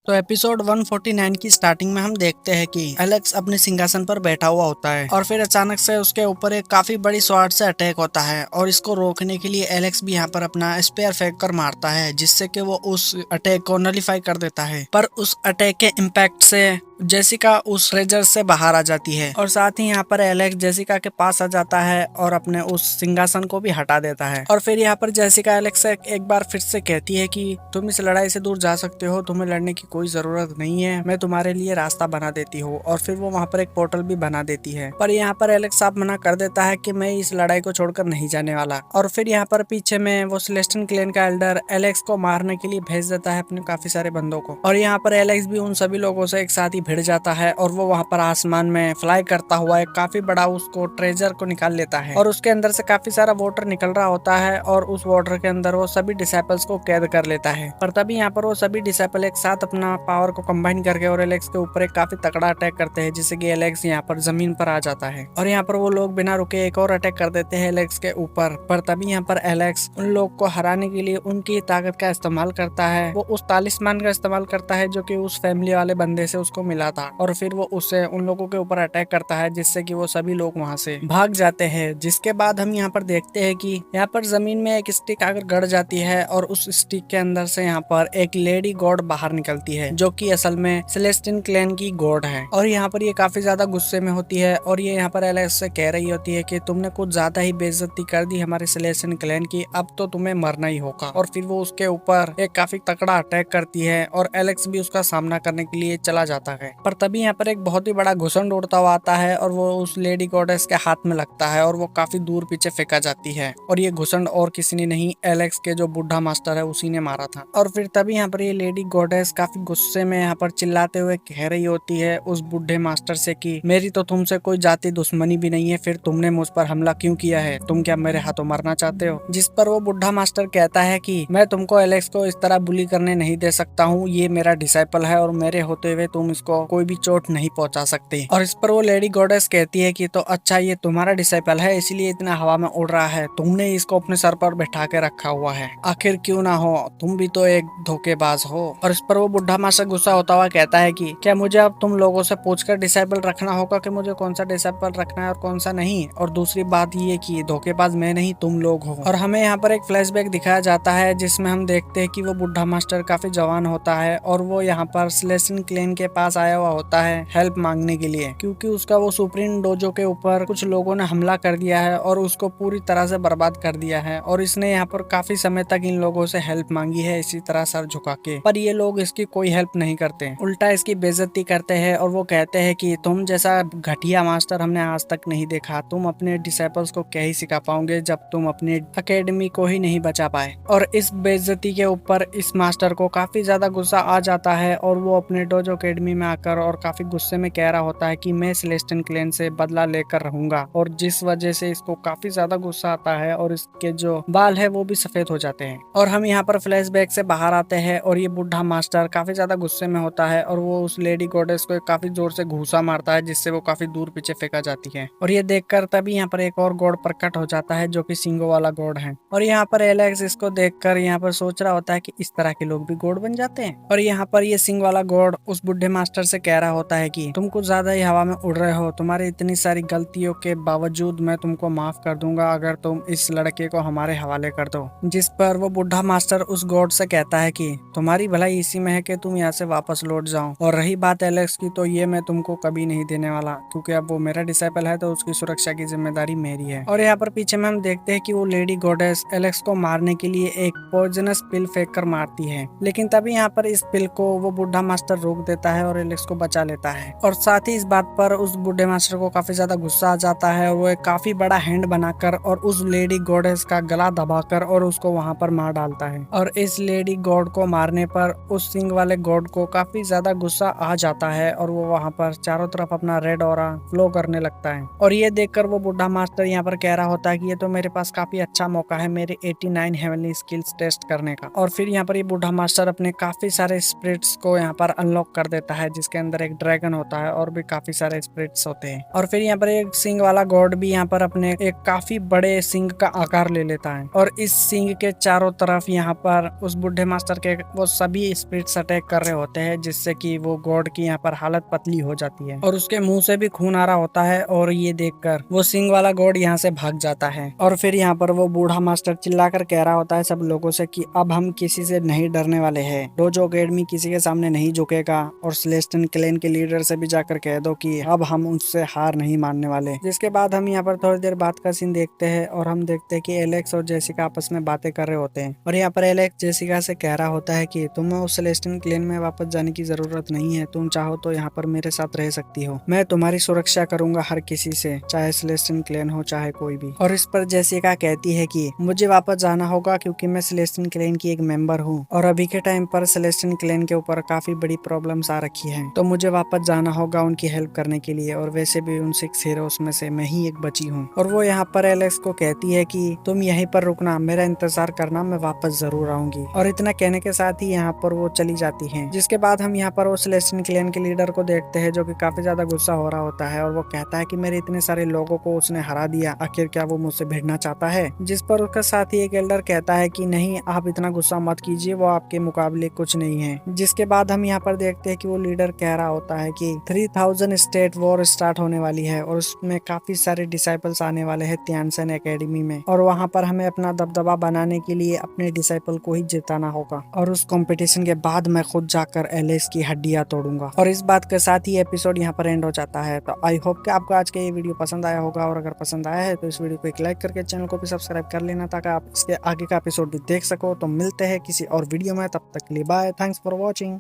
तो एपिसोड 149 की स्टार्टिंग में हम देखते हैं कि एलेक्स अपने सिंहासन पर बैठा हुआ होता है और फिर अचानक से उसके ऊपर एक काफी बड़ी स्वॉर्ड से अटैक होता है और इसको रोकने के लिए एलेक्स भी यहाँ पर अपना स्पेयर फेंक कर मारता है, जिससे कि वो उस अटैक को नलीफाई कर देता है। पर उस अटैक के इम्पैक्ट से जेसिका उस ट्रेजर से बाहर आ जाती है और साथ ही यहाँ पर एलेक्स जेसिका के पास आ जाता है और अपने उस सिंहासन को भी हटा देता है। और फिर यहाँ पर जेसिका एलेक्स से एक बार फिर से कहती है कि तुम इस लड़ाई से दूर जा सकते हो, तुम्हें लड़ने की कोई जरूरत नहीं है, मैं तुम्हारे लिए रास्ता बना देती हूँ। और फिर वो वहाँ पर एक पोर्टल भी बना देती है, पर यहाँ पर एलेक्स साफ मना कर देता है कि मैं इस लड़ाई को छोड़कर नहीं जाने वाला। और फिर यहाँ पर पीछे में वो सेलेस्टियन क्लैन का एल्डर एलेक्स को मारने के लिए भेज देता है अपने काफी सारे बंदों को। और यहाँ पर एलेक्स भी उन सभी लोगों से एक साथ ही भिड़ जाता है और वो वहाँ पर आसमान में फ्लाई करता हुआ एक काफी बड़ा उसको ट्रेजर को निकाल लेता है और उसके अंदर से काफी सारा वाटर निकल रहा होता है और उस वाटर के अंदर वो सभी डिसाइपल्स को कैद कर लेता है। पर तभी यहाँ पर वो सभी डिसाइपल एक साथ अपना पावर को कंबाइन करके और एलेक्स के ऊपर एक काफी तगड़ा अटैक करते हैं, जिससे कि एलेक्स यहाँ पर जमीन पर आ जाता है। और यहाँ पर वो लोग बिना रुके एक और अटैक कर देते हैं एलेक्स के ऊपर। पर तभी यहाँ पर एलेक्स उन लोग को हराने के लिए उनकी ताकत का इस्तेमाल करता है। वो उस तालिस्मान का इस्तेमाल करता है जो कि उस फैमिली वाले बंदे से उसको मिला था और फिर वो उससे उन लोगों के ऊपर अटैक करता है, जिससे कि वो सभी लोग वहां से भाग जाते हैं। जिसके बाद हम यहाँ पर देखते हैं कि यहाँ पर जमीन में एक स्टिक आकर गड़ जाती है और उस स्टिक के अंदर से यहाँ पर एक लेडी गॉड बाहर निकलती है, जो कि असल में सेलेस्टियन क्लैन की गॉड है। और यहाँ पर ये काफी ज्यादा गुस्से में होती है और ये यहाँ पर एलेक्स से कह रही होती है कि तुमने कुछ ज्यादा ही बेइज्जती कर दी हमारे सेलेस्टियन क्लैन की, अब तो तुम्हें मरना ही होगा। और फिर वो उसके ऊपर एक काफी तगड़ा अटैक करती है और एलेक्स भी उसका सामना करने के लिए चला जाता है। पर तभी यहाँ पर एक बहुत ही बड़ा घुसंड उड़ता हुआ आता है और वो उस लेडी गॉडेस के हाथ में लगता है और वो काफी दूर पीछे फेंका जाती है। और ये घुसंड और किसी ने नहीं, एलेक्स के जो बुढ़ा मास्टर है उसी ने मारा था। और फिर तभी यहाँ पर ये लेडी गॉडेस काफी गुस्से में यहाँ पर चिल्लाते हुए कह रही होती है उस बुढ़े मास्टर से कि मेरी तो तुमसे कोई जाति दुश्मनी भी नहीं है, फिर तुमने मुझ पर हमला क्यों किया है, तुम क्या मेरे हाथों मरना चाहते हो। जिस पर वो बुढ़ा मास्टर कहता है कि मैं तुमको एलेक्स को इस तरह बुली करने नहीं दे सकता हूँ, ये मेरा डिसाइपल है और मेरे होते हुए तुम इसको कोई भी चोट नहीं पहुंचा सकते। और इस पर वो लेडी गॉडेस कहती है कि तो अच्छा, ये तुम्हारा डिसाइपल है इसीलिए इतना हवा में उड़ रहा है, तुमने इसको अपने सर पर बैठा के रखा हुआ है, आखिर क्यों ना हो, तुम भी तो एक धोखेबाज हो। और इस पर वो बुढ़ा मास्टर गुस्सा होता हुआ कहता है कि क्या मुझे अब तुम लोगों से पूछकर डिसाइपल रखना होगा कि मुझे कौन सा डिसाइपल रखना है और कौन सा नहीं। और दूसरी बात ये कि धोखेबाज मैं नहीं तुम लोग हो। और हमें यहाँ पर एक फ्लैशबैक दिखाया जाता है जिसमें हम देखते हैं कि वो बुढ़ा मास्टर काफी जवान होता है और वो यहाँ पर सेलेस्टियन क्लैन के पास आया हुआ होता है हेल्प मांगने के लिए, क्योंकि उसका वो सुप्रीम डोजो के ऊपर कुछ लोगों ने हमला कर दिया है और उसको पूरी तरह से बर्बाद कर दिया है। और इसने यहाँ पर काफी समय तक इन लोगों से हेल्प मांगी है इसी तरह सर झुका के, पर ये लोग इसकी कोई हेल्प नहीं करते, उल्टा इसकी बेइज्जती करते हैं और वो कहते हैं कि तुम जैसा घटिया मास्टर हमने आज तक नहीं देखा, तुम अपने डिसाइपल्स को क्या ही सिखा पाओगे जब तुम अपने अकेडमी को ही नहीं बचा पाए। और इस बेइज्जती के ऊपर इस मास्टर को काफी ज्यादा गुस्सा आ जाता है और वो अपने डोजो अकेडमी में आकर और काफी गुस्से में कह रहा होता है कि मैं सेलेस्टियन क्लैन से बदला लेकर रहूंगा। और जिस वजह से इसको काफी ज्यादा गुस्सा आता है और इसके जो बाल है वो भी सफेद हो जाते हैं। और हम यहाँ पर फ्लैशबैक से बाहर आते हैं और ये बुढ़ा मास्टर काफी ज्यादा गुस्से में होता है और वो उस लेडी गॉडेस को काफी जोर से घूसा मारता है, जिससे वो काफी दूर पीछे फेंका जाती है। और ये देखकर तभी यहाँ पर एक और गॉड प्रकट हो जाता है जो कि सिंगो वाला गॉड है। और यहाँ पर एलेक्स इसको देखकर यहाँ पर सोच रहा होता है कि इस तरह के लोग भी गॉड बन जाते हैं। और यहाँ पर ये सिंग वाला गॉड उस बुढ़े मास्टर से कह रहा होता है कि तुम कुछ ज्यादा ही हवा में उड़ रहे हो, तुम्हारी इतनी सारी गलतियों के बावजूद मैं तुमको माफ कर दूंगा अगर तुम इस लड़के को हमारे हवाले कर दो। जिस पर वो बुढ़ा मास्टर उस गॉड से कहता है कि तुम्हारी भलाई इसी में है कि तुम यहाँ से वापस लौट जाओ, और रही बात एलेक्स की तो ये मैं तुमको कभी नहीं देने वाला, क्योंकि अब वो मेरा डिसाइपल है तो उसकी सुरक्षा की जिम्मेदारी मेरी है। और यहाँ पर पीछे में हम देखते हैं कि वो लेडी गॉडेस एलेक्स को मारने के लिए एक पॉइजनस पिल फेंक कर मारती है, लेकिन तभी यहाँ पर इस पिल को वो बुढ़ा मास्टर रोक देता है और एलेक्स को बचा लेता है। और साथ ही इस बात पर उस बुढ़े मास्टर को काफी ज्यादा गुस्सा आ जाता है और वो एक काफी बड़ा हैंड बनाकर और उस लेडी गॉडेस का गला दबाकर और उसको वहां पर मार डालता है। और इस लेडी गॉड को मारने पर उस सिंग वाले गॉड को काफी ज्यादा गुस्सा आ जाता है और वो वहां पर चारों तरफ अपना रेड ऑरा फ्लो करने लगता है। और ये देखकर वो बुढ़ा मास्टर यहाँ पर कह रहा होता है कि ये तो मेरे पास काफी अच्छा मौका है मेरे 89 हेवनली स्किल्स टेस्ट करने का। और फिर यहाँ पर ये बुढ़ा मास्टर अपने काफी सारे स्पिरिट्स को यहाँ पर अनलॉक कर देता है, जिसके अंदर एक ड्रैगन होता है और भी काफी सारे स्पिरिट्स होते हैं। और फिर यहाँ पर एक सिंग वाला गॉड भी यहाँ पर अपने एक काफी बड़े सिंग का आकार ले लेता है और इस सिंग के चारों तरफ यहाँ पर उस बुढ़े मास्टर के वो सभी स्पिरिट्स अटैक कर रहे होते हैं, जिससे कि वो गॉड की यहाँ पर हालत पतली हो जाती है और उसके मुंह से भी खून आ रहा होता है। और ये देखकर वो सिंग वाला गॉड यहाँ से भाग जाता है। और फिर यहाँ पर वो बूढ़ा मास्टर चिल्लाकर कह रहा होता है सब लोगों से कि अब हम किसी से नहीं डरने वाले हैं, डोजो अकेडमी किसी के सामने नहीं झुकेगा और सेलेस्टियल क्लैन के लीडर से भी जाकर कह दो कि अब हम उससे हार नहीं मानने वाले। जिसके बाद हम यहाँ पर थोड़ी देर बाद का सीन देखते हैं और हम देखते हैं कि एलेक्स और जेसिका आपस में बातें कर रहे होते हैं। और यहाँ पर एलेक्स जेसिका से कह रहा होता है कि तुम्हें उस सेलेस्टियल क्लैन में वापस जाने की जरूरत नहीं है, तुम चाहो तो यहाँ पर मेरे साथ रह सकती हो, मैं तुम्हारी सुरक्षा करूंगा हर किसी से, चाहे सेलेस्टियल क्लैन हो चाहे कोई भी। और इस पर जेसिका कहती है कि मुझे वापस जाना होगा क्योंकि मैं सेलेस्टियल क्लैन की एक मेंबर हूँ और अभी के टाइम पर सेलेस्टियल क्लैन के ऊपर काफी बड़ी प्रॉब्लम्स आ रखी है, तो मुझे वापस जाना होगा उनकी हेल्प करने के लिए। और वैसे भी उन 6 हीरोज में से मैं ही एक बची हूँ। और वो यहाँ पर एलेक्स को कहती है कि तुम यहीं पर रुकना, मेरा इंतजार करना, मैं वापस जरूर आऊंगी। और इतना कहने के साथ ही यहाँ पर वो चली जाती है। जिसके बाद हम यहाँ पर वो सेलेस्टियल क्लैन के लीडर को देखते हैं जो कि काफी ज्यादा गुस्सा हो रहा होता है और वो कहता है कि मेरे इतने सारे लोगों को उसने हरा दिया, आखिर क्या वो मुझसे भिड़ना चाहता है। जिस पर उसका साथी एक एल्डर कहता है कि नहीं, आप इतना गुस्सा मत कीजिए, वो आपके मुकाबले कुछ नहीं है। जिसके बाद हम यहाँ पर देखते हैं कि वो लीडर कह रहा होता है कि 3000 स्टेट वॉर स्टार्ट होने वाली है और उसमें काफी सारे डिसाइपल्स आने वाले हैं त्यानसेन एकेडमी में, और वहाँ पर हमें अपना दबदबा बनाने के लिए अपने डिसाइपल को ही जिताना होगा। और उस कंपटीशन के बाद मैं खुद जाकर एलेक्स की हड्डियां तोड़ूंगा। और इस बात के साथ ही एपिसोड यहाँ पर एंड हो जाता है। तो आई होप कि आपको आज का ये वीडियो पसंद आया होगा, और अगर पसंद आया है तो इस वीडियो को एक लाइक करके चैनल को भी सब्सक्राइब कर लेना ताकि आप इसके आगे का एपिसोड भी देख सको। तो मिलते हैं किसी और वीडियो में, तब तक के लिए बाय, थैंक्स फॉर वॉचिंग।